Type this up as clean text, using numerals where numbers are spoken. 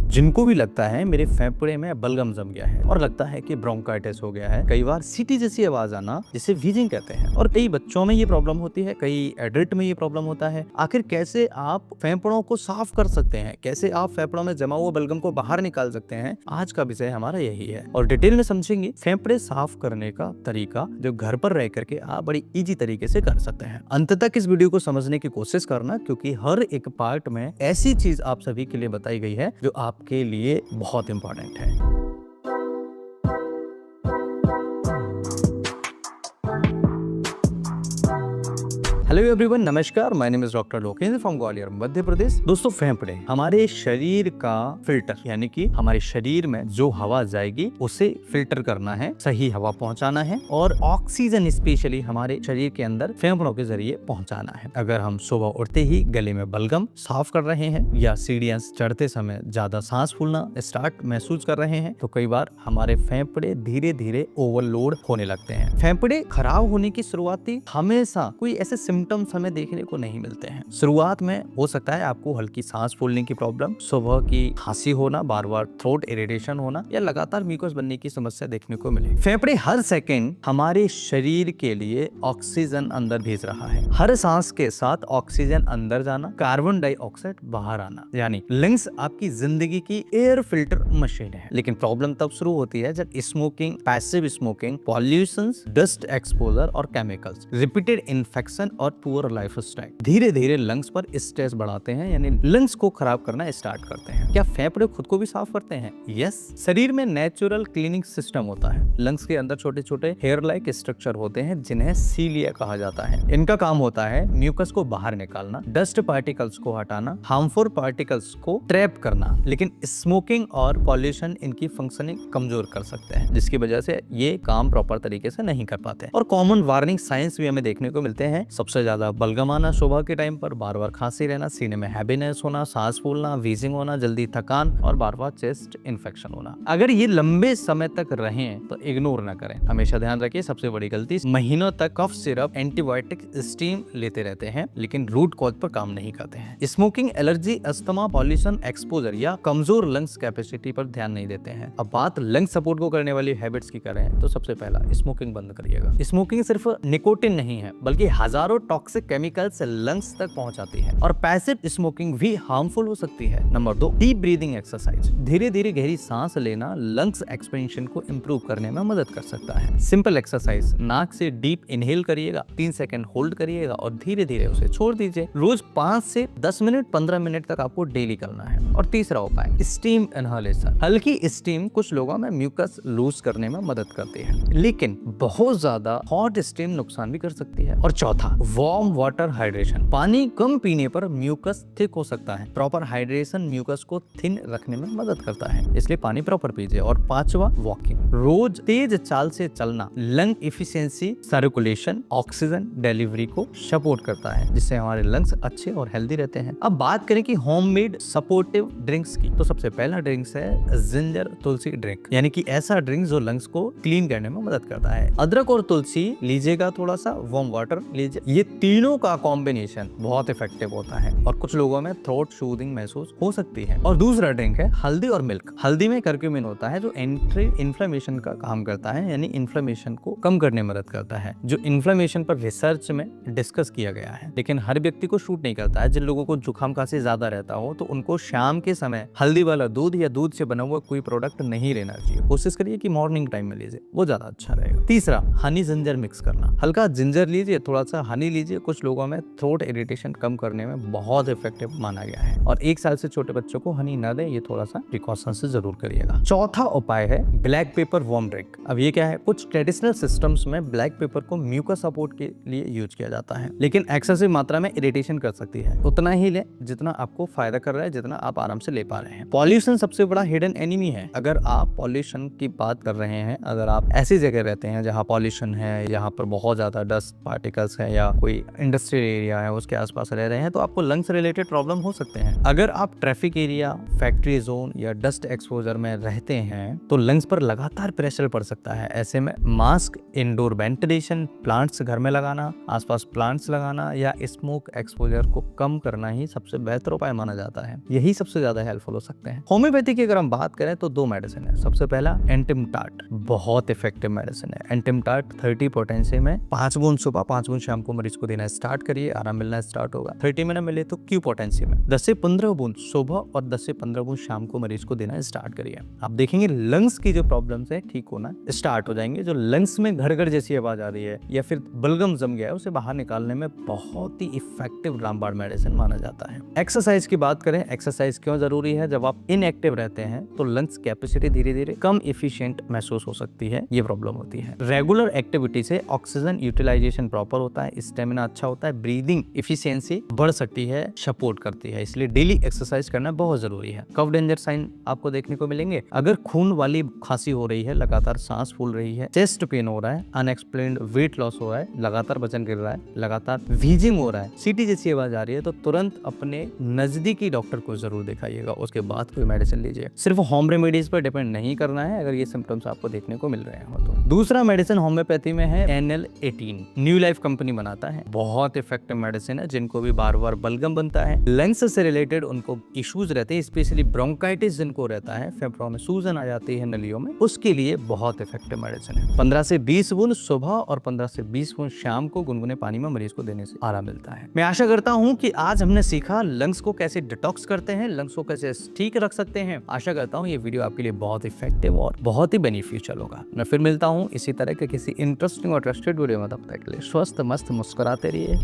जिनको भी लगता है मेरे फेफड़े में बलगम जम गया है और लगता है कि ब्रोंकाइटिस हो गया है, कई बार सीटी जैसी आवाज आना जिसे व्हीजिंग कहते हैं, और कई बच्चों में ये प्रॉब्लम होती है, कई एडल्ट में ये प्रॉब्लम होता है। आखिर कैसे आप फेफड़ों को साफ कर सकते हैं, कैसे आप फेफड़ों में जमा हुआ बलगम को बाहर निकाल सकते हैं, आज का विषय हमारा यही है और डिटेल में समझेंगे फेफड़े साफ करने का तरीका जो घर पर रह करके आप बड़ी इजी तरीके से कर सकते हैं। अंत तक इस वीडियो को समझने की कोशिश करना, क्योंकि हर एक पार्ट में ऐसी चीज आप सभी के लिए बताई गई है जो आपके लिए बहुत इंपॉर्टेंट है। हेलो एवरीवन, नमस्कार। My name is doctor Lokendra from Gwalior, Madhya Pradesh. दोस्तों, फेफड़े हमारे शरीर का फिल्टर, यानी कि हमारे शरीर में जो हवा जाएगी उसे फिल्टर करना है, सही हवा पहुंचाना है और ऑक्सीजन स्पेशली हमारे शरीर के अंदर फेफड़ों के जरिए पहुंचाना है। अगर हम सुबह उठते ही गले में बलगम साफ कर रहे हैं या सीढ़ियां चढ़ते समय ज्यादा सांस फूलना स्टार्ट महसूस कर रहे हैं, तो कई बार हमारे फेफड़े धीरे धीरे ओवरलोड होने लगते हैं। फेफड़े खराब होने की शुरुआती हमेशा कोई ऐसे सिम्टम्स हमें देखने को नहीं मिलते हैं। शुरुआत में हो सकता है आपको हल्की सांस फूलने की प्रॉब्लम, सुबह की खांसी होना, बार बार थ्रोट इरिटेशन होना या लगातार म्यूकस बनने की समस्या देखने को मिले। फेफड़े हर सेकंड हमारे शरीर के लिए ऑक्सीजन अंदर भेज रहा है। हर सांस के साथ ऑक्सीजन अंदर जाना, कार्बन डाइऑक्साइड बाहर आना, यानी लंग्स आपकी जिंदगी की एयर फिल्टर मशीन है। लेकिन प्रॉब्लम तब शुरू होती है जब smoking, passive smoking, pollution, dust exposure और केमिकल्स, रिपीटेड इन्फेक्शन और पुअर लाइफस्टाइल धीरे धीरे लंग्स पर स्ट्रेस बढ़ाते हैं, यानी लंग्स को खराब करना स्टार्ट करते हैं। क्या फेफड़े खुद को भी साफ करते हैं? यस। शरीर में नेचुरल क्लीनिंग सिस्टम होता है। लंग्स के अंदर छोटे छोटे हेयर लाइक स्ट्रक्चर होते हैं जिन्हें सीलिया कहा जाता है। इनका काम होता है म्यूकस को बाहर निकालना, डस्ट पार्टिकल्स को हटाना, हार्मफुल पार्टिकल्स को ट्रैप करना। लेकिन स्मोकिंग और पॉल्यूशन इनकी फंक्शनिंग कमजोर कर सकते हैं, जिसकी वजह से ये काम प्रॉपर तरीके से नहीं कर पाते। और कॉमन वार्निंग साइंस भी हमें देखने को मिलते हैं। सबसे ज्यादा बलगम आना सुबह के टाइम पर, बार बार खांसी रहना, सीने में हैवीनेस होना, सांस फूलना, वीजिंग होना, जल्दी थकान और बार बार चेस्ट इन्फेक्शन होना। अगर ये लंबे समय तक रहे तो इग्नोर ना करें। हमेशा ध्यान रखिए, सबसे बड़ी गलती महीनों तक कफ सिरप, एंटीबायोटिक, स्टीम लेते रहते हैं लेकिन रूट कॉज पर काम नहीं करते हैं। Smoking, allergy, asthma, pollution, exposure या कमजोर लंग्स कैपेसिटी पर ध्यान नहीं देते हैं। अब बात लंग सपोर्ट को करने वाली हैबिट्स की करें तो सबसे पहला स्मोकिंग बंद करिएगा। स्मोकिंग सिर्फ निकोटिन नहीं है बल्कि हजारों टॉक्सिक केमिकल्स लंग्स तक पहुंचाती है और पैसिव स्मोकिंग भी हार्मफुल हो सकती है। Number 2, deep breathing exercise. धीरे धीरे गहरी सांस लेना लंग्स एक्सपेंशन को इंप्रूव करने में मदद कर सकता है। सिंपल एक्सरसाइज, नाक से डीप इनहेल करिएगा, 3 सेकंड होल्ड करिएगा और धीरे धीरे उसे छोड़ दीजिए। रोज 5 से 10 मिनट, 15 मिनट तक आपको डेली करना है। और तीसरा उपाय, स्टीम इनहेलेशन। हल्की स्टीम कुछ लोगों में म्यूकस लूज करने में मदद करती है, लेकिन बहुत ज्यादा हॉट स्टीम नुकसान भी कर सकती है। और चौथा, वार्म वाटर हाइड्रेशन। पानी कम पीने पर म्यूकस थिक हो सकता है। प्रॉपर हाइड्रेशन म्यूकस को थिन रखने में मदद करता है, इसलिए पानी प्रॉपर पीजिए। और पांचवा, वॉकिंग। रोज तेज चाल से चलना lung efficiency, circulation, oxygen delivery को सपोर्ट करता है, जिससे हमारे लंग्स अच्छे और हेल्दी रहते हैं। अब बात करें कि होममेड सपोर्टिव ड्रिंक्स की, तो सबसे पहला ड्रिंक्स है जिंजर तुलसी ड्रिंक, यानी कि ऐसा ड्रिंक जो लंग्स को क्लीन करने में मदद करता है। अदरक और तुलसी लीजिएगा, थोड़ा सा वार्म वाटर लीजिए। ये तीनों का कॉम्बिनेशन बहुत इफेक्टिव होता है और कुछ लोगों में थ्रोट सूदिंग महसूस हो सकती है। और दूसरा ड्रिंक है हल्दी और मिल्क। हल्दी में करक्यूमिन होता है जो एंटी इन्फ्लेमेशन का काम करता है, यानी इन्फ्लेमेशन को कम करने में मदद करता है, जो इन्फ्लेमेशन पर रिसर्च में डिस्कस किया गया है। लेकिन हर व्यक्ति को शूट नहीं करता है। जिन लोगों को जुकाम खांसी ज्यादा रहता हो तो उनको शाम के समय हल्दी वाला दूध या दूध से बना हुआ कोई प्रोडक्ट नहीं लेना चाहिए। कोशिश करिए कि मॉर्निंग टाइम में लीजिए, वो ज्यादा अच्छा रहेगा। तीसरा, हनी जिंजर मिक्स करना। हल्का जिंजर लीजिए, थोड़ा सा हनी लीजिए। कुछ लोगों में थ्रोट इरिटेशन कम करने में बहुत इफेक्टिव माना गया है। और 1 साल से छोटे बच्चों को हनी न दें, ये थोड़ा सा प्रिकॉशन से जरूर करिएगा। चौथा उपाय है ब्लैक पेपर वार्म ड्रिंक। अब ये क्या है, कुछ ट्रेडिशनल सिस्टम्स में ब्लैक पेपर को म्यूकस सपोर्ट के लिए यूज किया जाता है, लेकिन एक्सेसिव मात्रा में इरिटेशन कर सकती है। उतना ही ले जितना आपको फायदा कर रहा है, जितना आप आराम से ले पा रहे हैं। पॉल्यूशन सबसे बड़ा हिडन एनिमी है। अगर आप पॉल्यूशन की बात कर रहे हैं, अगर आप ऐसी जगह रहते हैं जहाँ पॉल्यूशन है, यहाँ पर बहुत ज्यादा डस्ट पार्टिकल्स है या कोई कोई इंडस्ट्रियल एरिया है उसके आसपास रह रहे हैं तो आपको लंग्स रिलेटेड प्रॉब्लम हो सकते हैं। अगर आप ट्रैफिक एरिया, फैक्ट्री जोन या डस्ट एक्सपोजर में रहते हैं तो लंग्स पर लगातार प्रेशर पड़ सकता है। ऐसे में मास्क, इंडोर वेंटिलेशन, प्लांट्स घर में लगाना, आसपास प्लांट्स लगाना या स्मोक एक्सपोजर को कम करना ही सबसे बेहतर उपाय माना जाता है। यही सबसे ज्यादा हेल्पफुल हो सकते हैं। होम्योपैथी की अगर हम बात करें तो 2 मेडिसिन है। सबसे पहला एंटिमटाट, बहुत इफेक्टिव मेडिसिन है। एंटिमटाट 30 पोटेंसी में 5 बूंद सुबह 5 बूंद शाम को मरीज को देना स्टार्ट करिए, आराम मिलना स्टार्ट होगा। 30 में ना मिले तो क्यू पोटेंसी में 10 से 15 बूंद सुबह और 10 से 15 बूंद शाम को मरीज को देना स्टार्ट करिए। आप देखेंगे लंग्स की जो प्रॉब्लम्स है ठीक होना स्टार्ट हो जाएंगे। जो लंग्स में घड़ जैसी आवाज आ रही है या फिर बलगम जम गया है उसे बाहर निकालने में बहुत ही इफेक्टिव रामबाण मेडिसिन माना जाता है। एक्सरसाइज की बात करें, एक्सरसाइज क्यों जरूरी है? जब आप इनएक्टिव रहते हैं तो लंग्स कैपेसिटी धीरे धीरे कम इफिशिएंट महसूस हो सकती है, ये प्रॉब्लम होती है। रेगुलर एक्टिविटी से ऑक्सीजन यूटिलाइजेशन प्रॉपर होता है, स्टेमिना अच्छा होता है, ब्रीदिंग इफिशियंसी बढ़ सकती है, सपोर्ट करती है। इसलिए डेली एक्सरसाइज करना बहुत जरूरी है। कफ डेंजर साइन आपको देखने को मिलेंगे। अगर खून वाली खांसी हो रही है, लगातार सांस फूल रही है, चेस्ट पेन हो रहा है, अनएक्सप्लेन्ड वेट लॉस हो रहा है, लगातार वजन गिर रहा है, लगातार वीजिंग हो रहा है, सीटी जैसी आवाज आ रही है तो तुरंत अपने नजदीकी डॉक्टर को जरूर दिखाइएगा। उसके बाद कोई मेडिसिन लीजिए। सिर्फ होम रेमेडीज पर डिपेंड नहीं करना है अगर ये सिम्टम्स आपको देखने को मिल रहे हो तो। दूसरा मेडिसिन होम्योपैथी में है NL-18, न्यू लाइफ कंपनी बनाता है। बहुत इफेक्टिव मेडिसिन है। जिनको भी बार बार बलगम बनता है, लंग्स से रिलेटेड उनको इश्यूज रहते हैं, स्पेशली ब्रोंकाइटिस जिनको रहता है, फेफड़ों में सूजन आ जाती है नलियों में, उसके लिए बहुत इफेक्टिव मेडिसिन है। 15 से 20 बूंद सुबह और 15 से 20 बूंद शाम को गुनगुने पानी में मरीज को देने से आराम मिलता है। मैं आशा करता हूँ कि आज हमने सीखा लंग्स को कैसे डिटॉक्स करते हैं, लंग्स को कैसे ठीक रख सकते हैं। आशा करता हूँ ये वीडियो आपके लिए बहुत इफेक्टिव और बहुत ही बेनिफिशियल होगा। मैं फिर मिलता हूँ इसी तरह के किसी इंटरेस्टिंग और ट्रस्टेड वीडियो में। तब तक के लिए स्वस्थ मस्त मुस्कुराते रहिए।